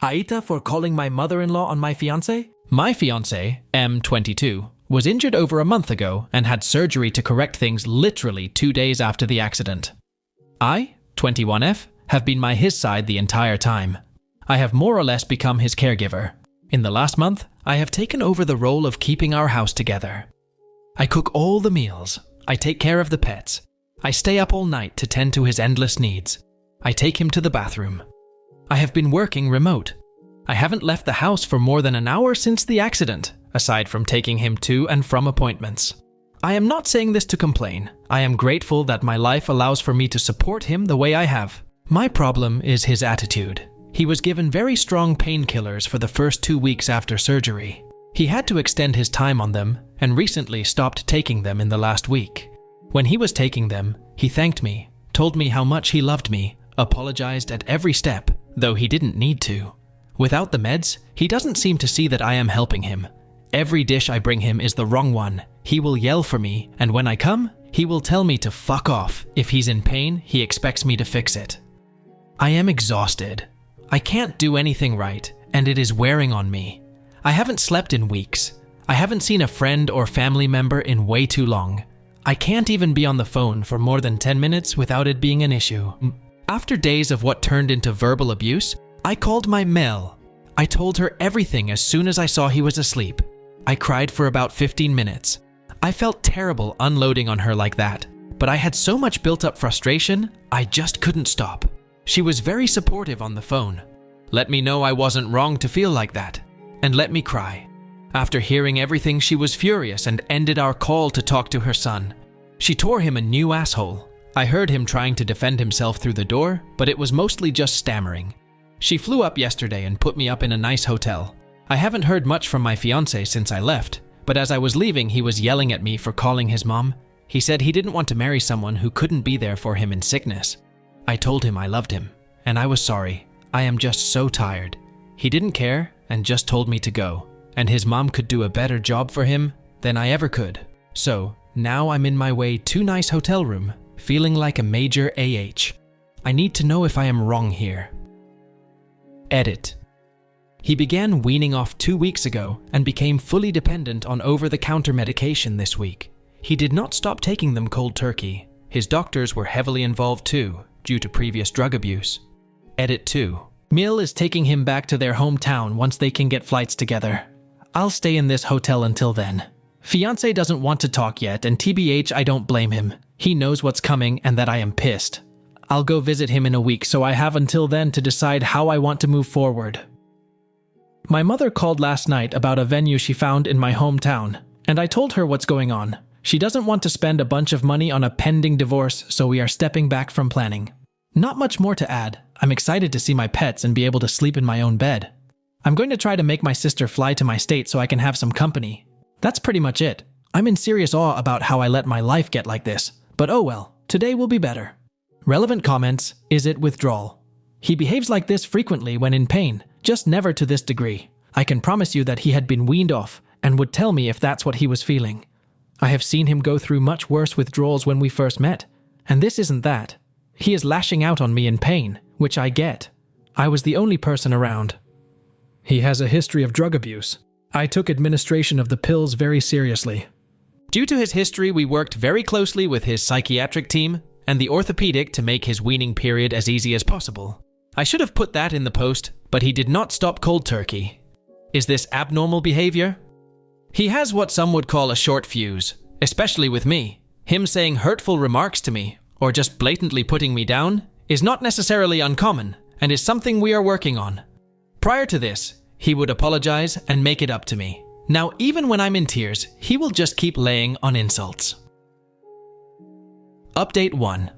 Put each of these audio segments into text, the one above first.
Aita for calling my mother-in-law on my fiancé? My fiancé, M22, was injured over a month ago and had surgery to correct things literally 2 days after the accident. I, 21F, have been by his side the entire time. I have more or less become his caregiver. In the last month, I have taken over the role of keeping our house together. I cook all the meals. I take care of the pets. I stay up all night to tend to his endless needs. I take him to the bathroom. I have been working remote. I haven't left the house for more than an hour since the accident, aside from taking him to and from appointments. I am not saying this to complain. I am grateful that my life allows for me to support him the way I have. My problem is his attitude. He was given very strong painkillers for the first 2 weeks after surgery. He had to extend his time on them and recently stopped taking them in the last week. When he was taking them, he thanked me, told me how much he loved me, apologized at every step, though he didn't need to. Without the meds, he doesn't seem to see that I am helping him. Every dish I bring him is the wrong one. He will yell for me, and when I come, he will tell me to fuck off. If he's in pain, he expects me to fix it. I am exhausted. I can't do anything right, and it is wearing on me. I haven't slept in weeks. I haven't seen a friend or family member in way too long. I can't even be on the phone for more than 10 minutes without it being an issue. After days of what turned into verbal abuse, I called my Mel. I told her everything as soon as I saw he was asleep. I cried for about 15 minutes. I felt terrible unloading on her like that, but I had so much built-up frustration, I just couldn't stop. She was very supportive on the phone. Let me know I wasn't wrong to feel like that, and let me cry. After hearing everything, she was furious and ended our call to talk to her son. She tore him a new asshole. I heard him trying to defend himself through the door, but it was mostly just stammering. She flew up yesterday and put me up in a nice hotel. I haven't heard much from my fiancé since I left, but as I was leaving, he was yelling at me for calling his mom. He said he didn't want to marry someone who couldn't be there for him in sickness. I told him I loved him, and I was sorry. I am just so tired. He didn't care and just told me to go, and his mom could do a better job for him than I ever could. So, now I'm in my way to nice hotel room, feeling like a major AH. I need to know if I am wrong here. Edit. He began weaning off 2 weeks ago and became fully dependent on over-the-counter medication this week. He did not stop taking them cold turkey. His doctors were heavily involved too, due to previous drug abuse. Edit 2. Mil is taking him back to their hometown once they can get flights together. I'll stay in this hotel until then. Fiancé doesn't want to talk yet, and TBH, I don't blame him. He knows what's coming and that I am pissed. I'll go visit him in a week, so I have until then to decide how I want to move forward. My mother called last night about a venue she found in my hometown, and I told her what's going on. She doesn't want to spend a bunch of money on a pending divorce, so we are stepping back from planning. Not much more to add. I'm excited to see my pets and be able to sleep in my own bed. I'm going to try to make my sister fly to my state so I can have some company. That's pretty much it. I'm in serious awe about how I let my life get like this, but oh well, today will be better. Relevant comments, is it withdrawal? He behaves like this frequently when in pain, just never to this degree. I can promise you that he had been weaned off and would tell me if that's what he was feeling. I have seen him go through much worse withdrawals when we first met, and this isn't that. He is lashing out on me in pain, which I get. I was the only person around. He has a history of drug abuse. I took administration of the pills very seriously. Due to his history, we worked very closely with his psychiatric team and the orthopedic to make his weaning period as easy as possible. I should have put that in the post, but he did not stop cold turkey. Is this abnormal behavior? He has what some would call a short fuse, especially with me. Him saying hurtful remarks to me, or just blatantly putting me down, is not necessarily uncommon, and is something we are working on. Prior to this, he would apologize and make it up to me. Now, even when I'm in tears, he will just keep laying on insults. Update 1.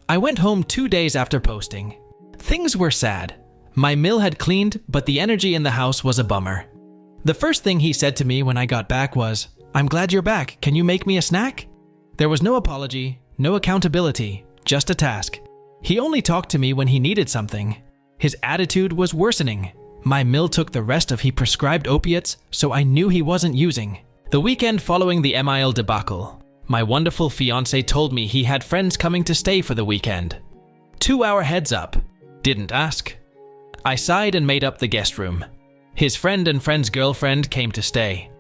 I went home 2 days after posting. Things were sad. My mill had cleaned, but the energy in the house was a bummer. The first thing he said to me when I got back was, "I'm glad you're back. Can you make me a snack?" There was no apology, no accountability, just a task. He only talked to me when he needed something. His attitude was worsening. My mill took the rest of he prescribed opiates, so I knew he wasn't using. The weekend following the MIL debacle, my wonderful fiancé told me he had friends coming to stay for the weekend. 2-hour heads up. Didn't ask. I sighed and made up the guest room. His friend and friend's girlfriend came to stay.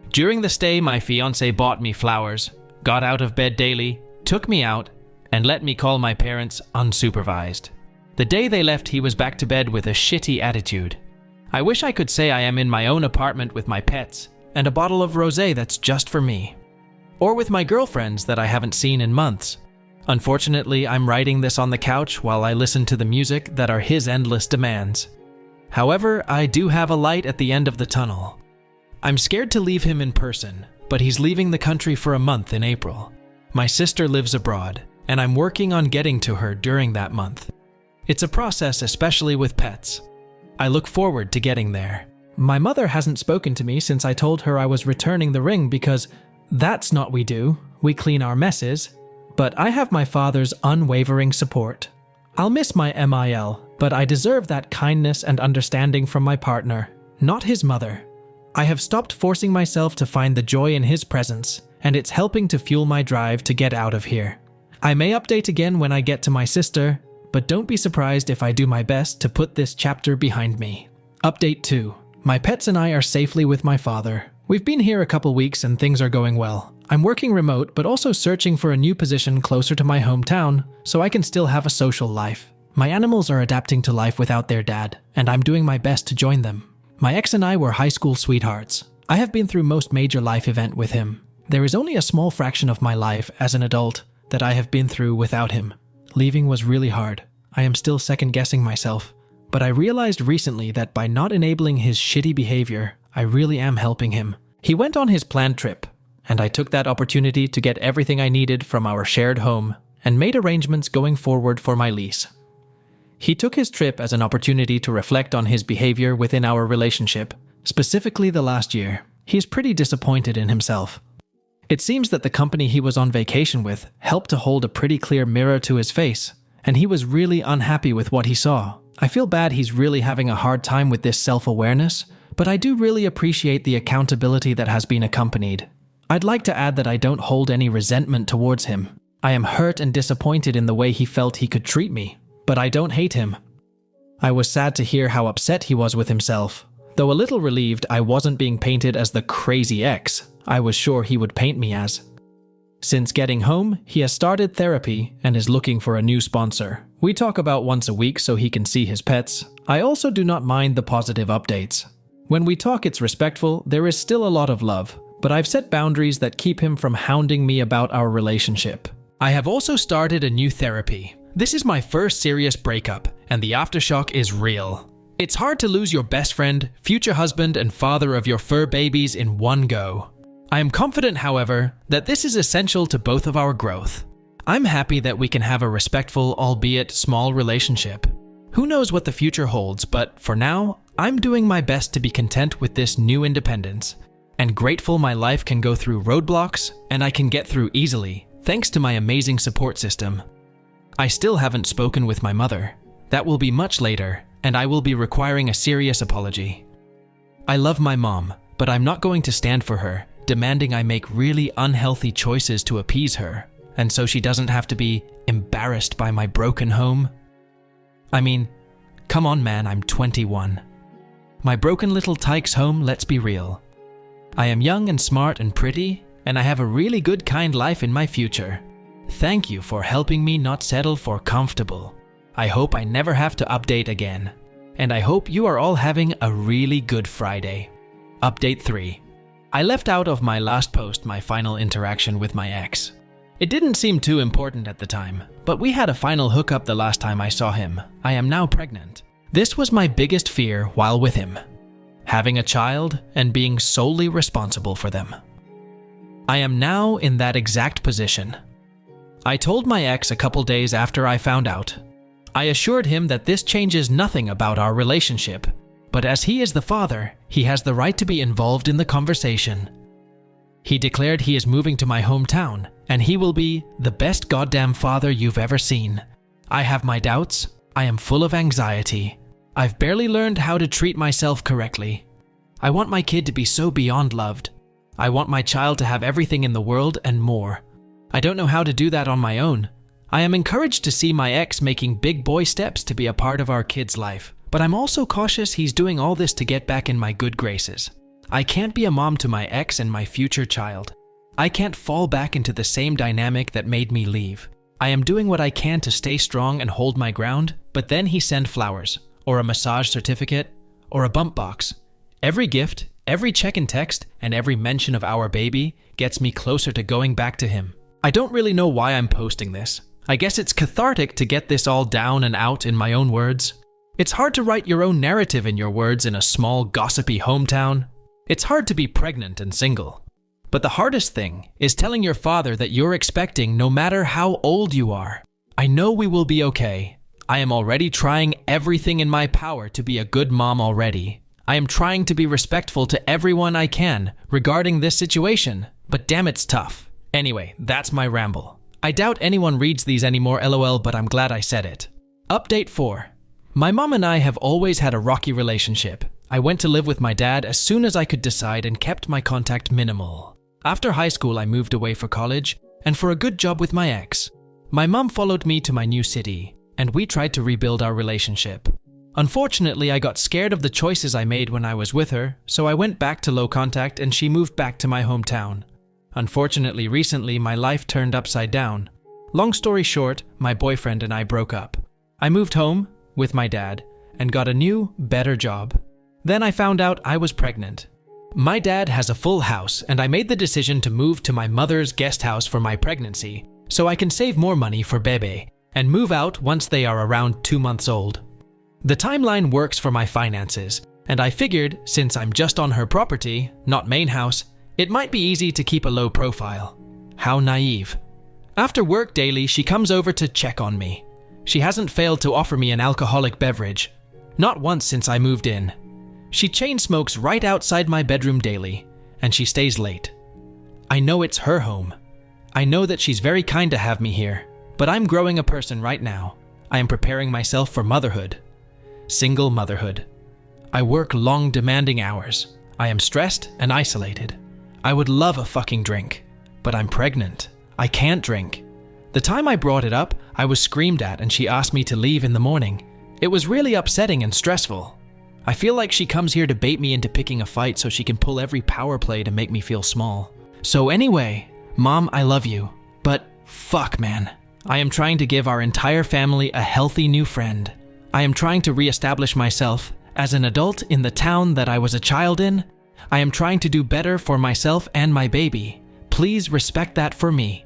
During the stay, my fiancé bought me flowers, got out of bed daily, took me out, and let me call my parents unsupervised. The day they left, he was back to bed with a shitty attitude. I wish I could say I am in my own apartment with my pets and a bottle of rosé that's just for me. Or with my girlfriends that I haven't seen in months. Unfortunately, I'm writing this on the couch while I listen to the music that are his endless demands. However, I do have a light at the end of the tunnel. I'm scared to leave him in person, but he's leaving the country for a month in April. My sister lives abroad, and I'm working on getting to her during that month. It's a process, especially with pets. I look forward to getting there. My mother hasn't spoken to me since I told her I was returning the ring because that's not what we do. We clean our messes. But I have my father's unwavering support. I'll miss my MIL, but I deserve that kindness and understanding from my partner, not his mother. I have stopped forcing myself to find the joy in his presence, and it's helping to fuel my drive to get out of here. I may update again when I get to my sister, but don't be surprised if I do my best to put this chapter behind me. Update 2. My pets and I are safely with my father. We've been here a couple weeks and things are going well. I'm working remote, but also searching for a new position closer to my hometown so I can still have a social life. My animals are adapting to life without their dad, and I'm doing my best to join them. My ex and I were high school sweethearts. I have been through most major life event with him. There is only a small fraction of my life as an adult that I have been through without him. Leaving was really hard. I am still second-guessing myself, but I realized recently that by not enabling his shitty behavior, I really am helping him. He went on his planned trip, and I took that opportunity to get everything I needed from our shared home and made arrangements going forward for my lease. He took his trip as an opportunity to reflect on his behavior within our relationship, specifically the last year. He is pretty disappointed in himself. It seems that the company he was on vacation with helped to hold a pretty clear mirror to his face, and he was really unhappy with what he saw. I feel bad he's really having a hard time with this self-awareness, but I do really appreciate the accountability that has been accompanied. I'd like to add that I don't hold any resentment towards him. I am hurt and disappointed in the way he felt he could treat me, but I don't hate him. I was sad to hear how upset he was with himself. Though a little relieved I wasn't being painted as the crazy ex I was sure he would paint me as. Since getting home, he has started therapy and is looking for a new sponsor. We talk about once a week so he can see his pets. I also do not mind the positive updates. When we talk, it's respectful. There is still a lot of love, but I've set boundaries that keep him from hounding me about our relationship. I have also started a new therapy. This is my first serious breakup, and the aftershock is real. It's hard to lose your best friend, future husband, and father of your fur babies in one go. I am confident, however, that this is essential to both of our growth. I'm happy that we can have a respectful, albeit small, relationship. Who knows what the future holds, but for now, I'm doing my best to be content with this new independence, and grateful my life can go through roadblocks and I can get through easily, thanks to my amazing support system. I still haven't spoken with my mother. That will be much later, and I will be requiring a serious apology. I love my mom, but I'm not going to stand for her, demanding I make really unhealthy choices to appease her, and so she doesn't have to be embarrassed by my broken home. I mean, come on man, I'm 21. My broken little tykes home, let's be real. I am young and smart and pretty, and I have a really good kind life in my future. Thank you for helping me not settle for comfortable. I hope I never have to update again. And I hope you are all having a really good Friday. Update 3. I left out of my last post my final interaction with my ex. It didn't seem too important at the time, but we had a final hookup the last time I saw him. I am now pregnant. This was my biggest fear while with him. Having a child and being solely responsible for them. I am now in that exact position. I told my ex a couple days after I found out. I assured him that this changes nothing about our relationship, but as he is the father, he has the right to be involved in the conversation. He declared he is moving to my hometown, and he will be the best goddamn father you've ever seen. I have my doubts. I am full of anxiety. I've barely learned how to treat myself correctly. I want my kid to be so beyond loved. I want my child to have everything in the world and more. I don't know how to do that on my own. I am encouraged to see my ex making big boy steps to be a part of our kid's life, But I'm also cautious he's doing all this to get back in my good graces. I can't be a mom to my ex and my future child. I can't fall back into the same dynamic that made me leave. I am doing what I can to stay strong and hold my ground, but then he sent flowers, or a massage certificate, or a bump box. Every gift, every check and text, and every mention of our baby gets me closer to going back to him. I don't really know why I'm posting this. I guess it's cathartic to get this all down and out in my own words. It's hard to write your own narrative in your words in a small, gossipy hometown. It's hard to be pregnant and single. But the hardest thing is telling your father that you're expecting no matter how old you are. I know we will be okay. I am already trying everything in my power to be a good mom already. I am trying to be respectful to everyone I can regarding this situation, but damn it's tough. Anyway, that's my ramble. I doubt anyone reads these anymore, lol, but I'm glad I said it. Update 4. My mom and I have always had a rocky relationship. I went to live with my dad as soon as I could decide and kept my contact minimal. After high school, I moved away for college and for a good job with my ex. My mom followed me to my new city, and we tried to rebuild our relationship. Unfortunately, I got scared of the choices I made when I was with her, so I went back to low contact and she moved back to my hometown. Unfortunately, recently my life turned upside down. Long story short, my boyfriend and I broke up. I moved home with my dad and got a new, better job. Then I found out I was pregnant. My dad has a full house, and I made the decision to move to my mother's guest house for my pregnancy so I can save more money for Bebe and move out once they are around 2 months old. The timeline works for my finances, and I figured since I'm just on her property, not main house, it might be easy to keep a low profile. How naive. After work daily, she comes over to check on me. She hasn't failed to offer me an alcoholic beverage. Not once since I moved in. She chain smokes right outside my bedroom daily, and she stays late. I know it's her home. I know that she's very kind to have me here, but I'm growing a person right now. I am preparing myself for motherhood. Single motherhood. I work long, demanding hours. I am stressed and isolated. I would love a fucking drink, but I'm pregnant. I can't drink. The time I brought it up, I was screamed at and she asked me to leave in the morning. It was really upsetting and stressful. I feel like she comes here to bait me into picking a fight so she can pull every power play to make me feel small. So anyway, Mom, I love you, but fuck man. I am trying to give our entire family a healthy new friend. I am trying to reestablish myself as an adult in the town that I was a child in. I am trying to do better for myself and my baby. Please respect that for me.